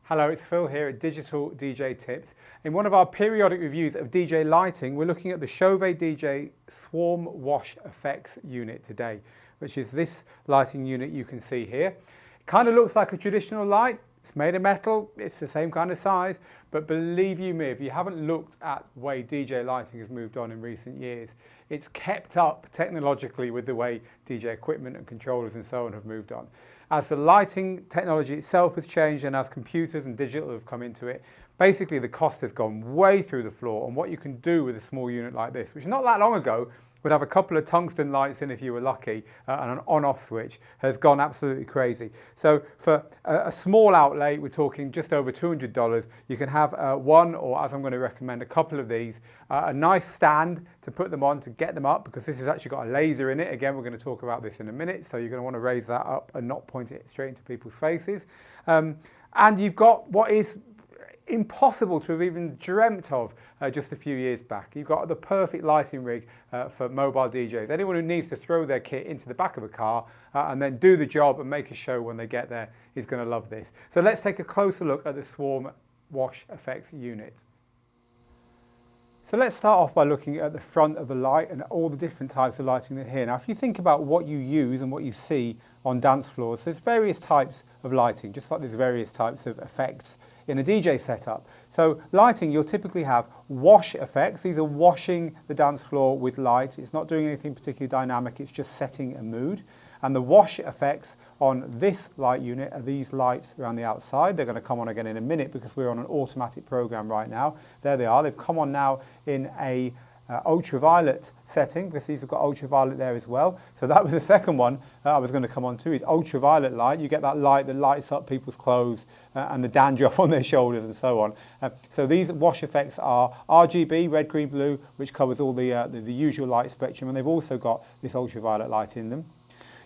Hello, it's Phil here at Digital DJ Tips. In one of our periodic reviews of DJ lighting, we're looking at the Chauvet DJ Swarm Wash Effects unit today, which is this lighting unit you can see here. It kind of looks like a traditional light. It's made of metal, it's the same kind of size, but believe you me, if you haven't looked at the way DJ lighting has moved on in recent years, it's kept up technologically with the way DJ equipment and controllers and so on have moved on. As the lighting technology itself has changed and as computers and digital have come into it, basically the cost has gone way through the floor on what you can do with a small unit like this, which not that long ago would have a couple of tungsten lights in if you were lucky, and an on-off switch, has gone absolutely crazy. So for a small outlay, we're talking just over $200, you can have one, or as I'm going to recommend, a couple of these, a nice stand to put them on to get them up, because this has actually got a laser in it. Again, we're going to talk about this in a minute, so you're going to want to raise that up and not point it straight into people's faces. And you've got what is impossible to have even dreamt of just a few years back. You've got the perfect lighting rig for mobile DJs. Anyone who needs to throw their kit into the back of a car and then do the job and make a show when they get there is going to love this. So let's take a closer look at the Swarm Wash Effects unit. So let's start off by looking at the front of the light and all the different types of lighting that are here. Now, if you think about what you use and what you see on dance floors, there's various types of lighting, just like there's various types of effects in a DJ setup. So lighting, you'll typically have wash effects. These are washing the dance floor with light. It's not doing anything particularly dynamic, it's just setting a mood. And the wash effects on this light unit are these lights around the outside. They're going to come on again in a minute because we're on an automatic program right now. There they are. They've come on now in a ultraviolet setting, because these have got ultraviolet there as well. So that was the second one I was going to come on to, is ultraviolet light. You get that light that lights up people's clothes and the dandruff on their shoulders and so on. So these wash effects are RGB, red, green, blue, which covers all the usual light spectrum, and they've also got this ultraviolet light in them.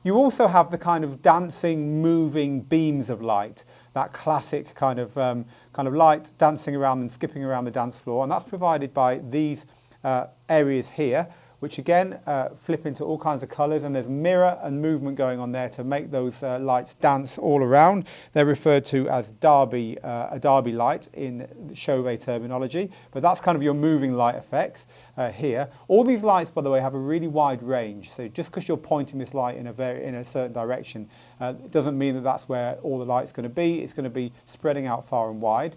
You also have the kind of dancing, moving beams of light, that classic kind of light dancing around and skipping around the dance floor, and that's provided by these areas here, which again flip into all kinds of colours, and there's mirror and movement going on there to make those lights dance all around. They're referred to as a Derby light in Chauvet terminology, but that's kind of your moving light effects here. All these lights, by the way, have a really wide range, so just because you're pointing this light in a certain direction, it doesn't mean that that's where all the light's going to be. It's going to be spreading out far and wide.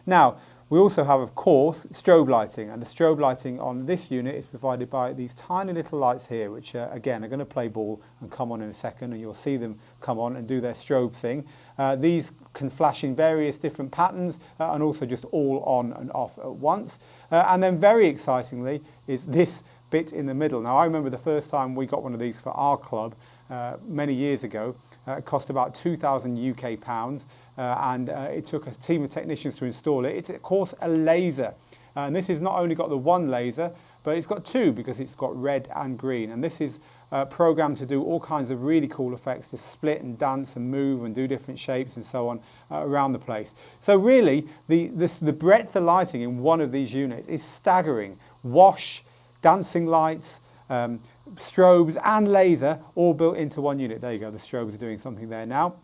Now, we also have, of course, strobe lighting, and the strobe lighting on this unit is provided by these tiny little lights here, which again are going to play ball and come on in a second, and you'll see them come on and do their strobe thing. These can flash in various different patterns and also just all on and off at once. And then very excitingly is this bit in the middle. Now, I remember the first time we got one of these for our club many years ago. It cost about £2,000 UK, and it took a team of technicians to install it. It's of course a laser, and this has not only got the one laser, but it's got two, because it's got red and green, and this is programmed to do all kinds of really cool effects, to split and dance and move and do different shapes and so on around the place. So really the breadth of lighting in one of these units is staggering. Wash, dancing lights, strobes and laser all built into one unit. There you go, the strobes are doing something there now.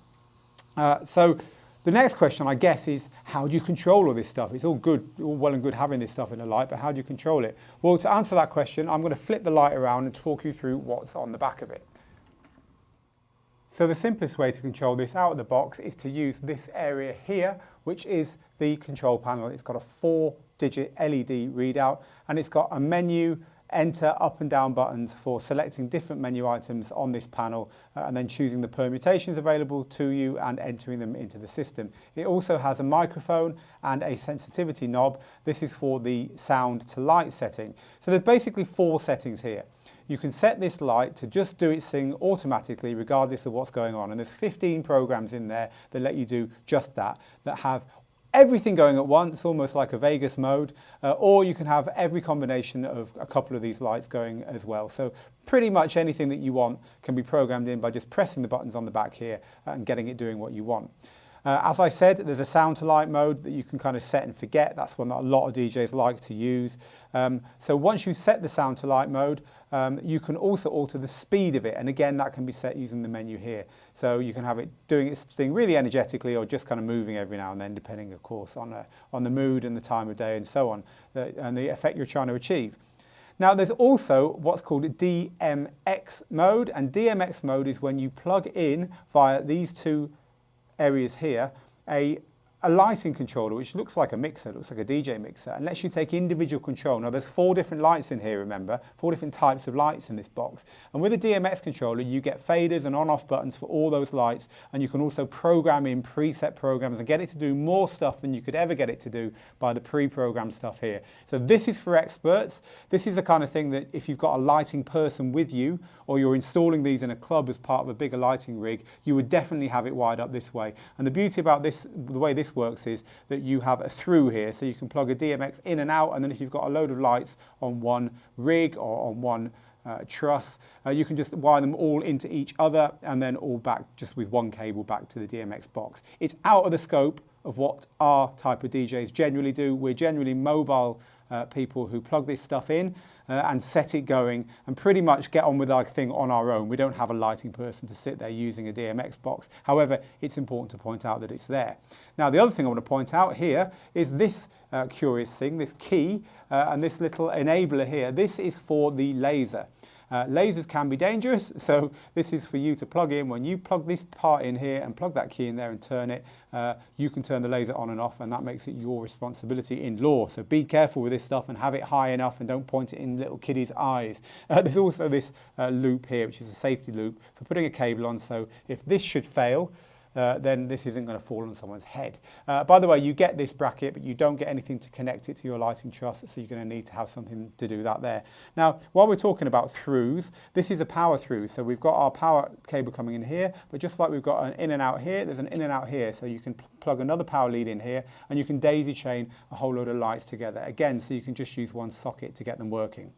So the next question, I guess, is how do you control all this stuff? It's all good, all well and good having this stuff in a light, but how do you control it? Well, to answer that question, I'm going to flip the light around and talk you through what's on the back of it. So the simplest way to control this out of the box is to use this area here, which is the control panel. It's got a 4-digit LED readout, and it's got a menu, enter, up and down buttons for selecting different menu items on this panel and then choosing the permutations available to you and entering them into the system. It also has a microphone and a sensitivity knob. This is for the sound to light setting. So there's basically 4 settings here. You can set this light to just do its thing automatically regardless of what's going on, and there's 15 programs in there that let you do just that have everything going at once, almost like a Vegas mode, or you can have every combination of a couple of these lights going as well. So pretty much anything that you want can be programmed in by just pressing the buttons on the back here and getting it doing what you want. As I said, there's a sound to light mode that you can kind of set and forget. That's one that a lot of DJs like to use. So once you set the sound to light mode, you can also alter the speed of it. And again, that can be set using the menu here. So you can have it doing its thing really energetically or just kind of moving every now and then, depending, of course, on the mood and the time of day and so on, and the effect you're trying to achieve. Now, there's also what's called a DMX mode, and DMX mode is when you plug in via these two areas here a lighting controller, which looks like a mixer, looks like a DJ mixer, and lets you take individual control. Now, there's 4 different lights in here, remember, 4 different types of lights in this box. And with a DMX controller, you get faders and on-off buttons for all those lights, and you can also program in preset programs and get it to do more stuff than you could ever get it to do by the pre-programmed stuff here. So this is for experts. This is the kind of thing that if you've got a lighting person with you, or you're installing these in a club as part of a bigger lighting rig, you would definitely have it wired up this way. And the beauty about this, the way this works, is that you have a through here, so you can plug a DMX in and out, and then if you've got a load of lights on one rig or on one truss, you can just wire them all into each other and then all back just with one cable back to the DMX box. It's out of the scope of what our type of DJs generally do. We're generally mobile people who plug this stuff in and set it going and pretty much get on with our thing on our own. We don't have a lighting person to sit there using a DMX box. However, it's important to point out that it's there. Now, the other thing I want to point out here is this curious thing, this key and this little enabler here. This is for the laser. Lasers can be dangerous, so this is for you to plug in. When you plug this part in here and plug that key in there and turn it, you can turn the laser on and off, and that makes it your responsibility in law. So be careful with this stuff and have it high enough and don't point it in little kiddies' eyes. There's also this loop here, which is a safety loop for putting a cable on, so if this should fail, then this isn't going to fall on someone's head. By the way, you get this bracket, but you don't get anything to connect it to your lighting truss, so you're going to need to have something to do that there. Now, while we're talking about throughs, this is a power through. So we've got our power cable coming in here, but just like we've got an in and out here, there's an in and out here. So you can plug another power lead in here, and you can daisy chain a whole load of lights together. Again, so you can just use one socket to get them working.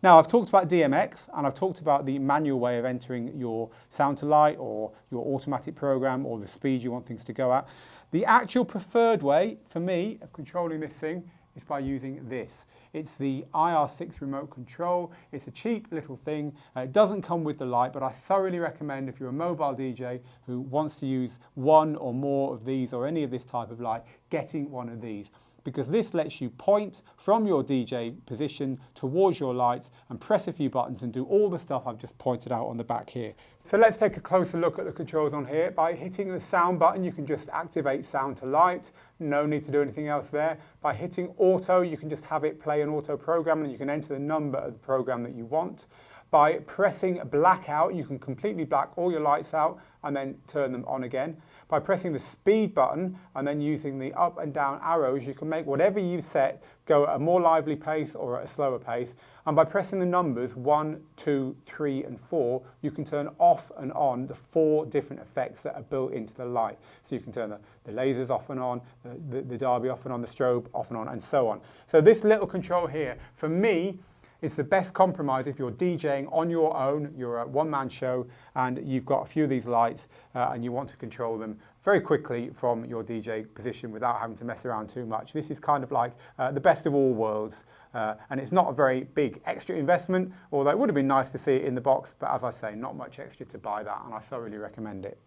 Now, I've talked about DMX and I've talked about the manual way of entering your sound to light or your automatic program or the speed you want things to go at. The actual preferred way for me of controlling this thing is by using this. It's the IR6 remote control. It's a cheap little thing. It doesn't come with the light, but I thoroughly recommend if you're a mobile DJ who wants to use one or more of these or any of this type of light, getting one of these, because this lets you point from your DJ position towards your lights and press a few buttons and do all the stuff I've just pointed out on the back here. So let's take a closer look at the controls on here. By hitting the sound button, you can just activate sound to light. No need to do anything else there. By hitting auto, you can just have it play an auto program and you can enter the number of the program that you want. By pressing blackout, you can completely black all your lights out and then turn them on again. By pressing the speed button and then using the up and down arrows, you can make whatever you set go at a more lively pace or at a slower pace. And by pressing the numbers 1, 2, 3, and 4, you can turn off and on the 4 different effects that are built into the light. So you can turn the lasers off and on, the Derby off and on, the strobe off and on, and so on. So this little control here, for me, it's the best compromise if you're DJing on your own, you're a one-man show, and you've got a few of these lights and you want to control them very quickly from your DJ position without having to mess around too much. This is kind of like the best of all worlds, and it's not a very big extra investment, although it would have been nice to see it in the box, but as I say, not much extra to buy that, and I thoroughly recommend it.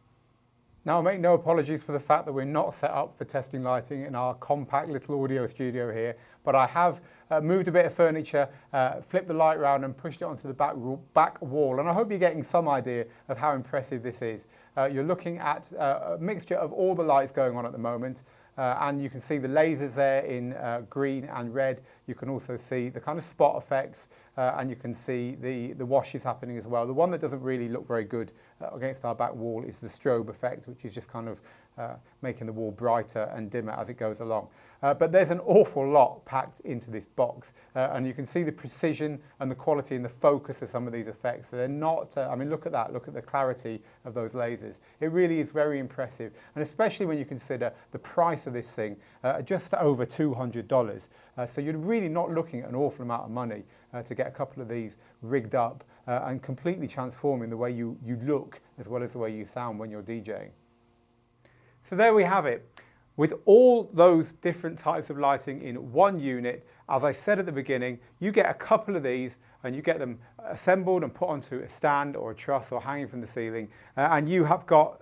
Now, I make no apologies for the fact that we're not set up for testing lighting in our compact little audio studio here, but I have moved a bit of furniture, flipped the light around and pushed it onto the back wall, and I hope you're getting some idea of how impressive this is. You're looking at a mixture of all the lights going on at the moment, and you can see the lasers there in green and red. You can also see the kind of spot effects, and you can see the washes happening as well. The one that doesn't really look very good against our back wall is the strobe effect, which is just kind of making the wall brighter and dimmer as it goes along. But there's an awful lot packed into this box, and you can see the precision and the quality and the focus of some of these effects. So they're not, I mean, look at that, look at the clarity of those lasers. It really is very impressive, and especially when you consider the price of this thing, just over $200. So you're really not looking at an awful amount of money to get a couple of these rigged up and completely transforming the way you look as well as the way you sound when you're DJing. So there we have it. With all those different types of lighting in one unit, as I said at the beginning, you get a couple of these and you get them assembled and put onto a stand or a truss or hanging from the ceiling, and you have got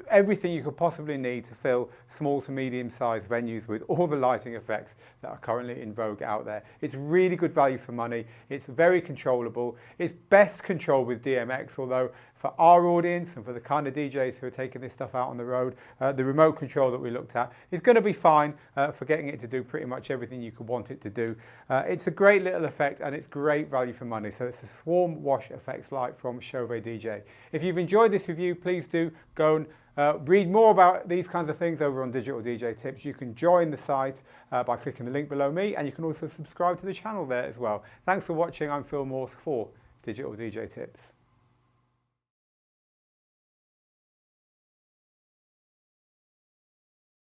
everything you could possibly need to fill small to medium sized venues with all the lighting effects that are currently in vogue out there. It's really good value for money. It's very controllable. It's best controlled with DMX, although for our audience and for the kind of DJs who are taking this stuff out on the road, the remote control that we looked at is going to be fine for getting it to do pretty much everything you could want it to do. It's a great little effect and it's great value for money. So it's a Swarm Wash Effects light from Chauvet DJ. If you've enjoyed this review, please do go and read more about these kinds of things over on Digital DJ Tips. You can join the site by clicking the link below me, and you can also subscribe to the channel there as well. Thanks for watching. I'm Phil Morse for Digital DJ Tips.